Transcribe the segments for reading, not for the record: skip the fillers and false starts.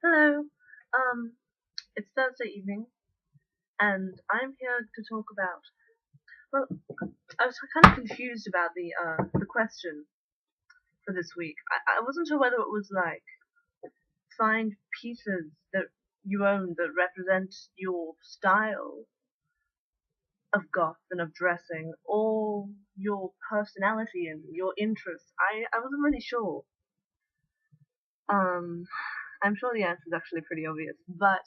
Hello. It's Thursday evening, and I'm here to talk about. Well, I was kind of confused about the question for this week. I wasn't sure whether it was like find pieces that you own that represent your style of goth and of dressing, or your personality and your interests. I wasn't really sure. Um, I'm sure the answer is actually pretty obvious, but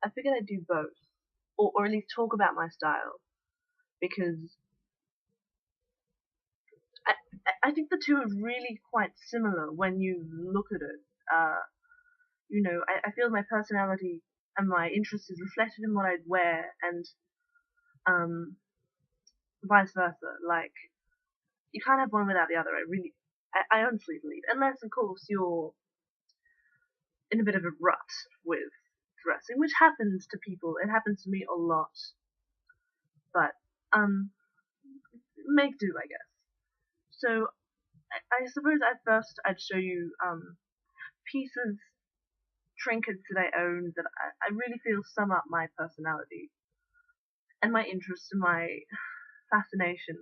I figured I'd do both, or at least talk about my style because I, I think the two are really quite similar when you look at it. Uh, I feel my personality and my interest is reflected in what I'd wear, and um, vice versa. Like you can't have one without the other. I honestly believe, unless of course you're in a bit of a rut with dressing, which happens to people. It happens to me a lot, but um, make do, I guess. So I suppose at first I'd show you pieces trinkets that I own that I really feel sum up my personality and my interest and my fascination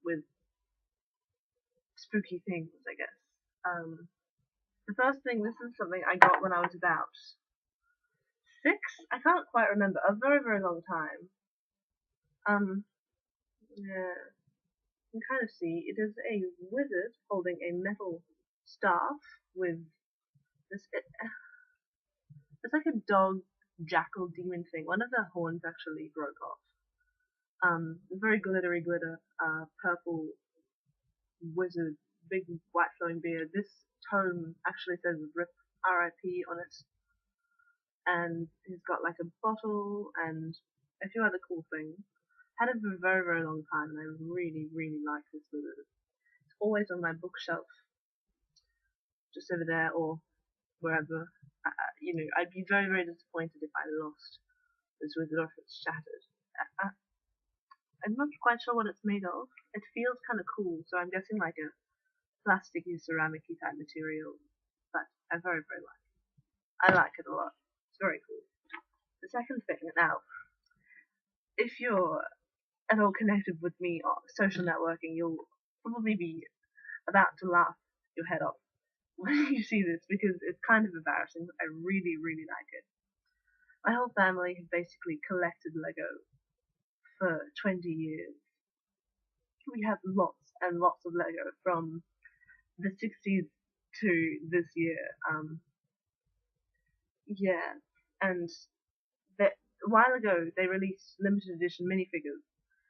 with spooky things, I guess. Um, the first thing, this is something I got when I was about 6. I can't quite remember. A very, very long time. Um, yeah, you can kind of see it is a wizard holding a metal staff with this. It's like a dog jackal demon thing. One of the horns actually broke off. Very glittery glitter, purple wizard, big white flowing beard. This tome actually says RIP RIP on it, and he's got like a bottle and a few other cool things. Had it for a very, very long time, and I really, really like this wizard. It's always on my bookshelf, just over there or wherever. I'd be very, very disappointed if I lost this wizard or if it's shattered. I'm not quite sure what it's made of. It feels kind of cool, so I'm guessing like a plasticky, ceramic-y type material. But I very, very like it. I like it a lot. It's very cool. The second thing, now, if you're at all connected with me on social networking, you'll probably be about to laugh your head off when you see this because it's kind of embarrassing. I really, really like it. My whole family have basically collected Lego for 20 years. We have lots and lots of Lego from the 60s to this year. Yeah, and that a while ago they released limited edition minifigures.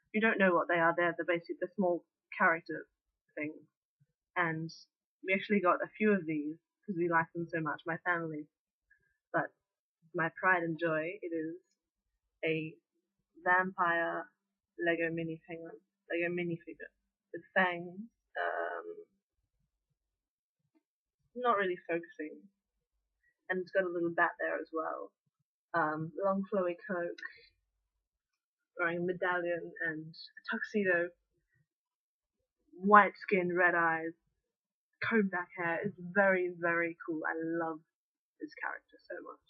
If you don't know what they are, they're the small character things, and we actually got a few of these because we like them so much, my family. But my pride and joy, it is a vampire Lego minifigure with fangs. Not really focusing, and it's got a little bat there as well. Long flowy coat, wearing a medallion and a tuxedo, white skin, red eyes, combed back hair. It's very, very cool. I love this character so much.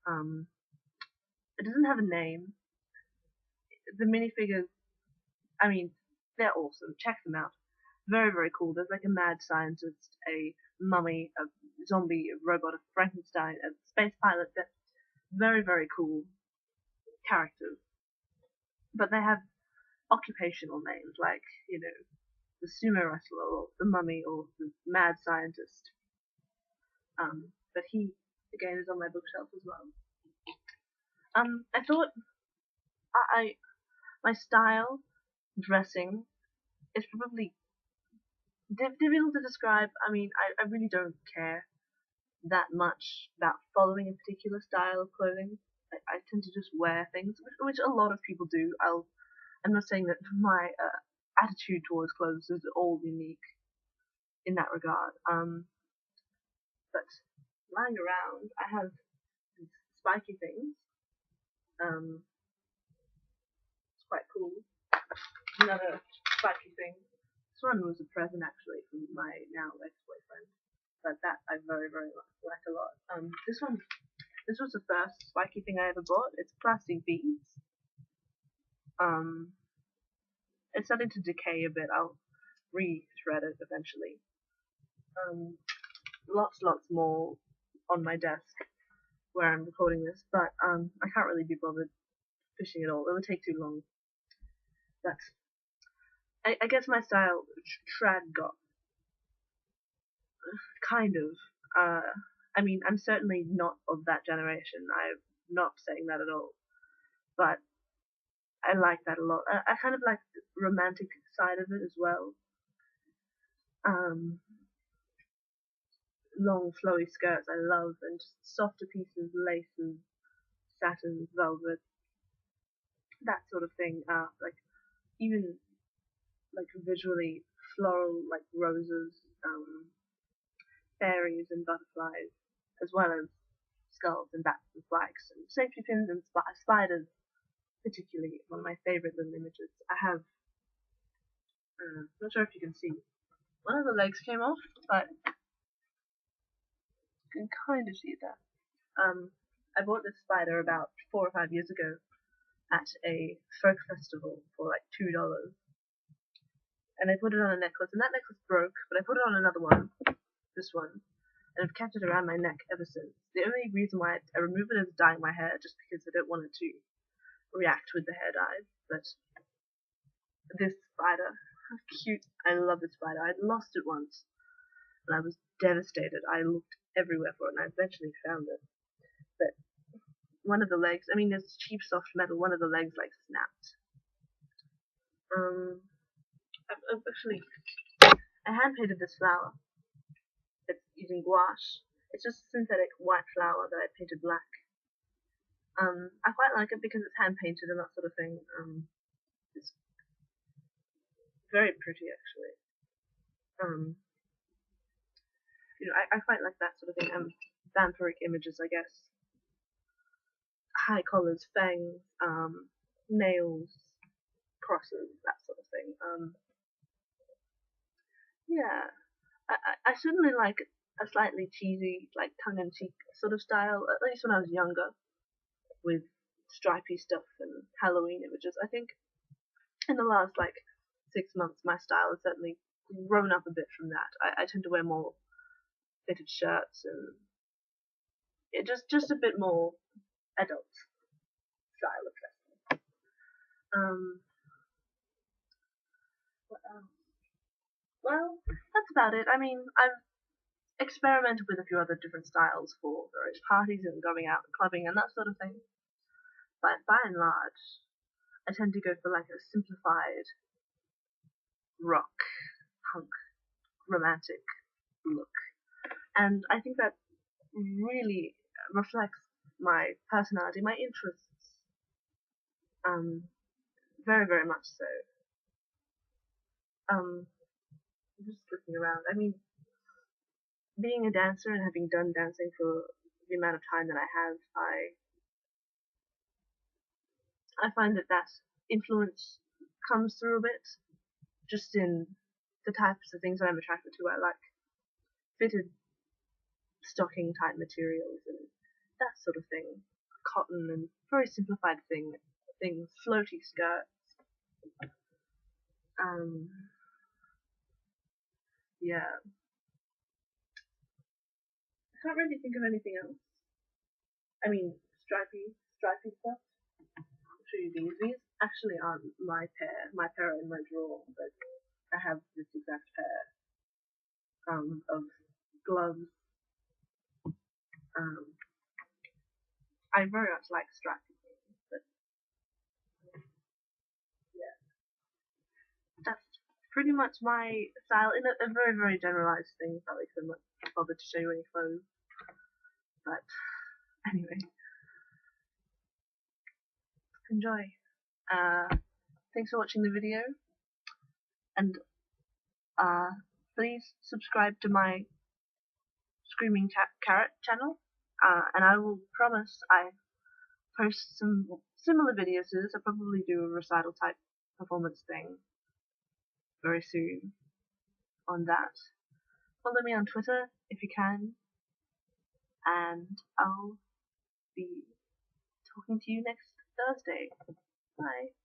Um, it doesn't have a name. The minifigures, I mean, they're awesome. Check them out. Very, very cool. There's like a mad scientist, a mummy, a zombie, a robot, a Frankenstein, a space pilot. They're very, very cool characters. But they have occupational names like, the sumo wrestler or the mummy or the mad scientist. But he, again, is on my bookshelf as well. I thought I my style, dressing, is probably difficult to describe. I mean, I really don't care that much about following a particular style of clothing. I tend to just wear things, which a lot of people do. I'm not saying that my attitude towards clothes is all unique in that regard. But lying around, I have these spiky things. Um, it's quite cool. Another spiky thing. This one was a present actually from my now ex-boyfriend. but that I very, very like a lot. This was the first spiky thing I ever bought. It's plastic beads. It's starting to decay a bit. I'll re-thread it eventually. Lots more on my desk where I'm recording this, but I can't really be bothered fishing it all. It would take too long. But I guess my style trad got kind of. I mean, I'm certainly not of that generation. I'm not saying that at all. But I like that a lot. I kind of like the romantic side of it as well. Long flowy skirts I love, and just softer pieces, laces, satins, velvet, that sort of thing. Like even like visually floral, like roses, fairies and butterflies, as well as skulls and bats and spikes and safety pins and spiders. Particularly one of my favorite little images. I have. Not sure if you can see. One of the legs came off, but you can kind of see that. I bought this spider about 4 or 5 years ago at a folk festival for like $2, and I put it on a necklace, and that necklace broke, but I put it on another one, this one, and I've kept it around my neck ever since. The only reason why I remove it is dyeing my hair, just because I don't want it to react with the hair dye. But this spider, how cute! I love this spider. I'd lost it once, and I was devastated. I looked everywhere for it, and I eventually found it. But one of the legs, I mean, it's cheap soft metal. One of the legs like snapped. Actually, I hand painted this flower. It's using gouache. It's just a synthetic white flower that I painted black. I quite like it because it's hand painted and that sort of thing. It's very pretty actually. I quite like that sort of thing. Vampiric images, I guess. High collars, fangs, nails, crosses, that sort of thing. Yeah, I certainly like a slightly cheesy, like tongue-in-cheek sort of style. At least when I was younger, with stripy stuff and Halloween images. I think in the last like 6 months, my style has certainly grown up a bit from that. I tend to wear more fitted shirts and just a bit more adult style of dressing. What else? Well, that's about it. I mean, I've experimented with a few other different styles for various parties and going out and clubbing and that sort of thing. But by and large, I tend to go for like a simplified rock, punk, romantic look. And I think that really reflects my personality, my interests, very, very much so. Just looking around, I mean, being a dancer and having done dancing for the amount of time that I have, I find that influence comes through a bit, just in the types of things that I'm attracted to. I like fitted stocking type materials and that sort of thing, cotton and very simplified things, floaty skirts. Yeah, I can't really think of anything else. I mean, stripy stuff. I'll show you these. These actually aren't my pair. My pair are in my drawer, but I have this exact pair of gloves. I very much like stripy things, but yeah, that's pretty much my style in a very, very generalized thing. Probably because I'm not bothered to show you any clothes. But anyway, enjoy. Thanks for watching the video, and please subscribe to my Screaming Carrot channel, and I will promise I post some similar videos to this. I'll probably do a recital type performance thing very soon on that. Follow me on Twitter if you can, and I'll be talking to you next Thursday. Bye.